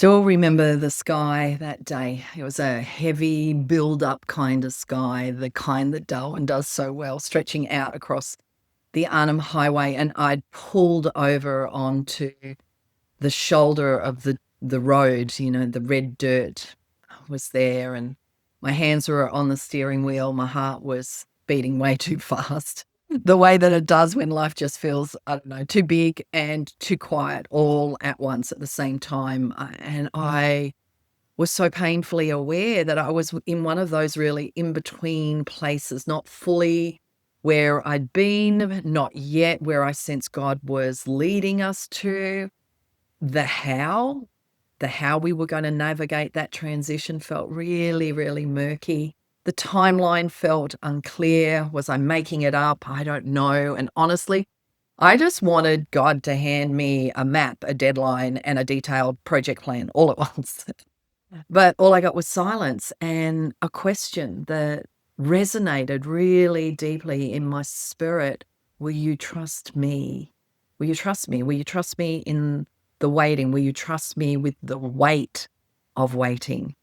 Still remember the sky that day. It was a heavy build-up kind of sky, the kind that Darwin does so well, stretching out across the Arnhem Highway, and I'd pulled over onto the shoulder of the road, the red dirt was there, and my hands were on the steering wheel. My heart was beating way too fast, the way that it does when life just feels, I don't know, too big and too quiet all at once at the same time. And I was so painfully aware that I was in one of those really in between places, not fully where I'd been, not yet where I sensed God was leading us to. The how we were going to navigate that transition felt really, really murky. The timeline felt unclear. Was I making it up? I don't know. And honestly, I just wanted God to hand me a map, a deadline, and a detailed project plan all at once. But all I got was silence and a question that resonated really deeply in my spirit. Will you trust me? Will you trust me? Will you trust me in the waiting? Will you trust me with the weight of waiting?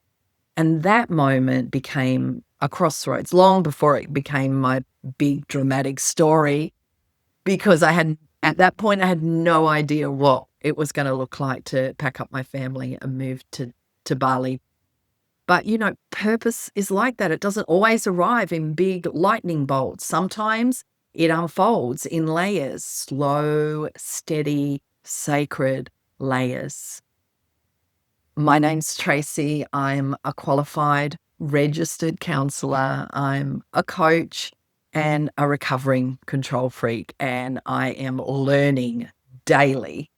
And that moment became a crossroads long before it became my big dramatic story, because at that point, I had no idea what it was going to look like to pack up my family and move to Bali. But, purpose is like that. It doesn't always arrive in big lightning bolts. Sometimes it unfolds in layers, slow, steady, sacred layers. My name's Tracy. I'm a qualified registered counselor. I'm a coach and a recovering control freak, and I am learning daily,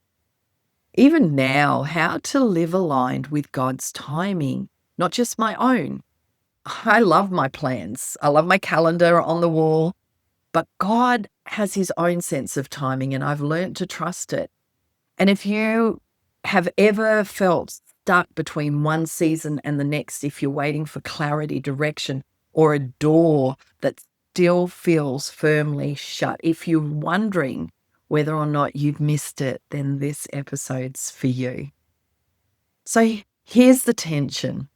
even now, how to live aligned with God's timing, not just my own. I love my plans. I love my calendar on the wall, but God has his own sense of timing, and I've learned to trust it. And if you have ever felt stuck between one season and the next, if you're waiting for clarity, direction, or a door that still feels firmly shut, if you're wondering whether or not you've missed it, then this episode's for you. So here's the tension.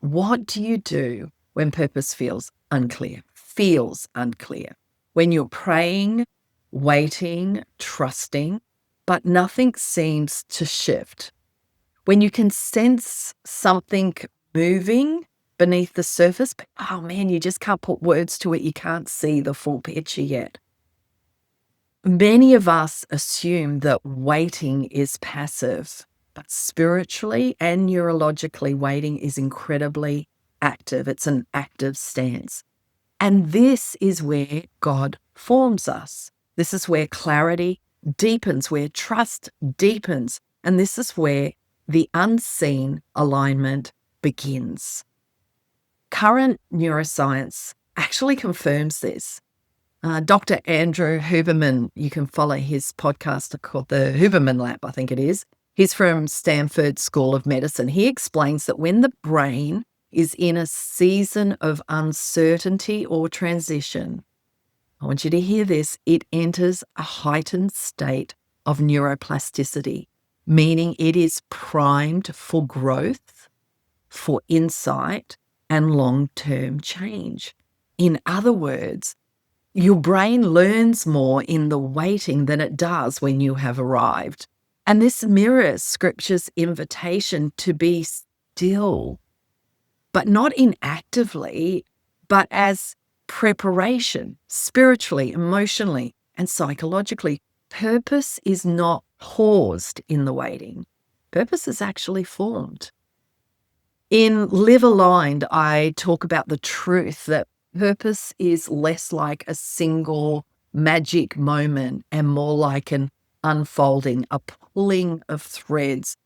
What do you do when purpose feels unclear? When you're praying, waiting, trusting, but nothing seems to shift. When you can sense something moving beneath the surface, but oh man, you just can't put words to it. You can't see the full picture yet. Many of us assume that waiting is passive, but spiritually and neurologically, waiting is incredibly active. It's an active stance. And this is where God forms us. This is where clarity deepens, where trust deepens. And this is where the unseen alignment begins. Current neuroscience actually confirms this. Dr. Andrew Huberman, you can follow his podcast called the Huberman Lab, I think it is. He's from Stanford School of Medicine. He explains that when the brain is in a season of uncertainty or transition, I want you to hear this, it enters a heightened state of neuroplasticity, meaning it is primed for growth, for insight, and long-term change. In other words, your brain learns more in the waiting than it does when you have arrived. And this mirrors Scripture's invitation to be still, but not inactively, but as preparation, spiritually, emotionally, and psychologically. Purpose is not paused in the waiting. Purpose is actually formed. In Live Aligned, I talk about the truth that purpose is less like a single magic moment and more like an unfolding, a pulling of threads,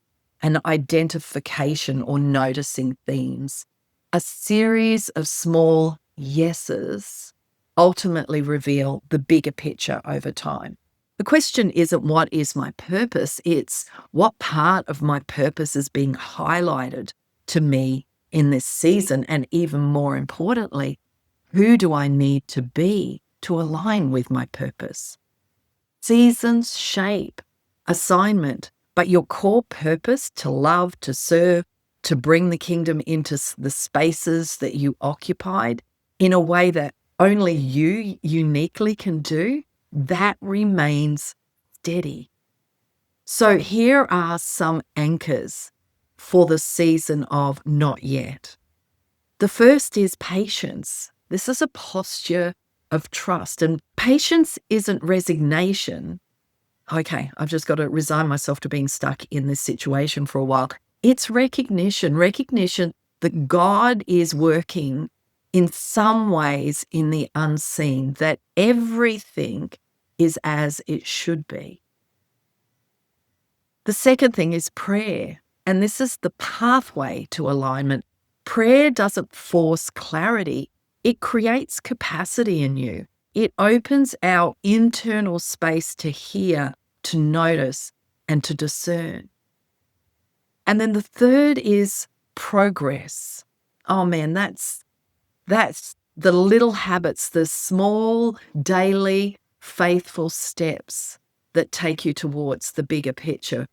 an identification or noticing themes. A series of small yeses ultimately reveal the bigger picture over time. The question isn't what is my purpose, it's what part of my purpose is being highlighted to me in this season, and even more importantly, who do I need to be to align with my purpose? Seasons shape assignment, But your core purpose to love, to serve, to bring the kingdom into the spaces that you occupied in a way that only you uniquely can do, that remains steady. So here are some anchors for the season of not yet. The first is patience. This is a posture of trust, and patience isn't resignation. Okay, I've just got to resign myself to being stuck in this situation for a while. It's recognition that God is working in some ways in the unseen, that everything is as it should be. The second thing is prayer, and this is the pathway to alignment. Prayer doesn't force clarity, it creates capacity in you. It opens our internal space to hear, to notice, and to discern. And then the third is progress. Oh man, that's the little habits, the small, daily, faithful steps that take you towards the bigger picture.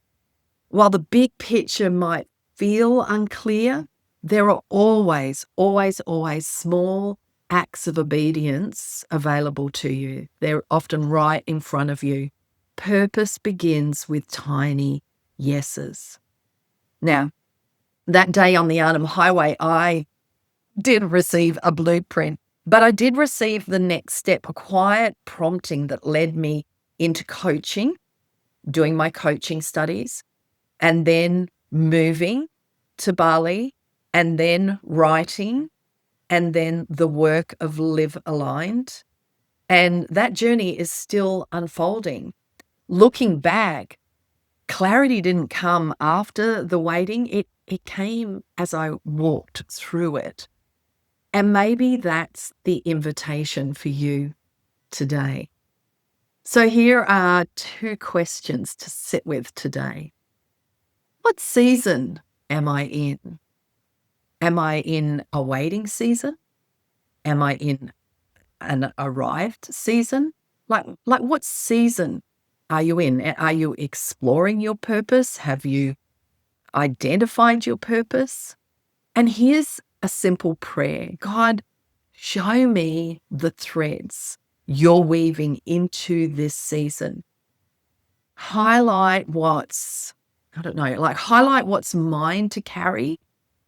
While the big picture might feel unclear, there are always, always, always small acts of obedience available to you. They're often right in front of you. Purpose begins with tiny yeses. Now, that day on the Arnhem Highway, I did receive a blueprint, but I did receive the next step, a quiet prompting that led me into coaching, doing my coaching studies, and then moving to Bali, and then writing, and then the work of Live Aligned. And that journey is still unfolding. Looking back, clarity didn't come after the waiting. It came as I walked through it. And maybe that's the invitation for you today. So here are 2 questions to sit with today. What season am I in? Am I in a waiting season? Am I in an arrived season? Like what season are you in? Are you exploring your purpose? Have you identified your purpose? And here's a simple prayer. God, show me the threads you're weaving into this season. Highlight what's mine to carry,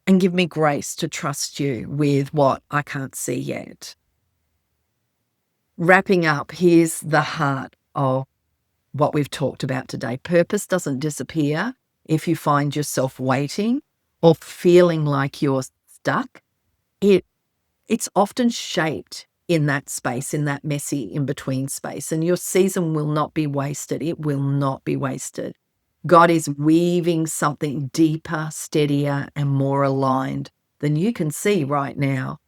and give me grace to trust you with what I can't see yet. Wrapping up, here's the heart of what we've talked about today. Purpose doesn't disappear if you find yourself waiting or feeling like you're stuck. It's often shaped in that space, in that messy in-between space, and your season will not be wasted. It will not be wasted. God is weaving something deeper, steadier, and more aligned than you can see right now.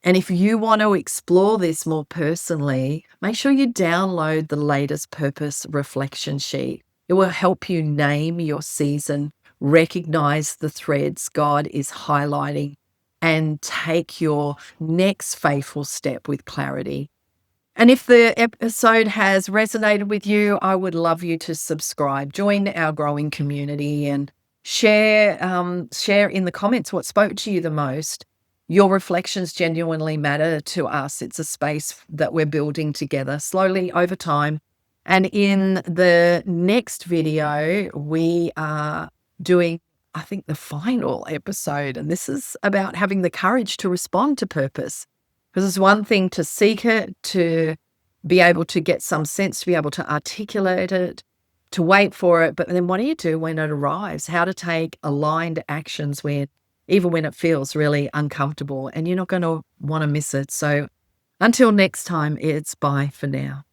And if you want to explore this more personally, make sure you download the latest purpose reflection sheet. It will help you name your season, recognize the threads God is highlighting, and take your next faithful step with clarity. And if the episode has resonated with you, I would love you to subscribe, join our growing community, and share in the comments what spoke to you the most. Your reflections genuinely matter to us. It's a space that we're building together slowly over time. And in the next video, we are doing, I think, the final episode. And this is about having the courage to respond to purpose. Because it's one thing to seek it, to be able to get some sense, to be able to articulate it, to wait for it. But then what do you do when it arrives? How to take aligned actions even when it feels really uncomfortable, and you're not going to want to miss it. So until next time, it's bye for now.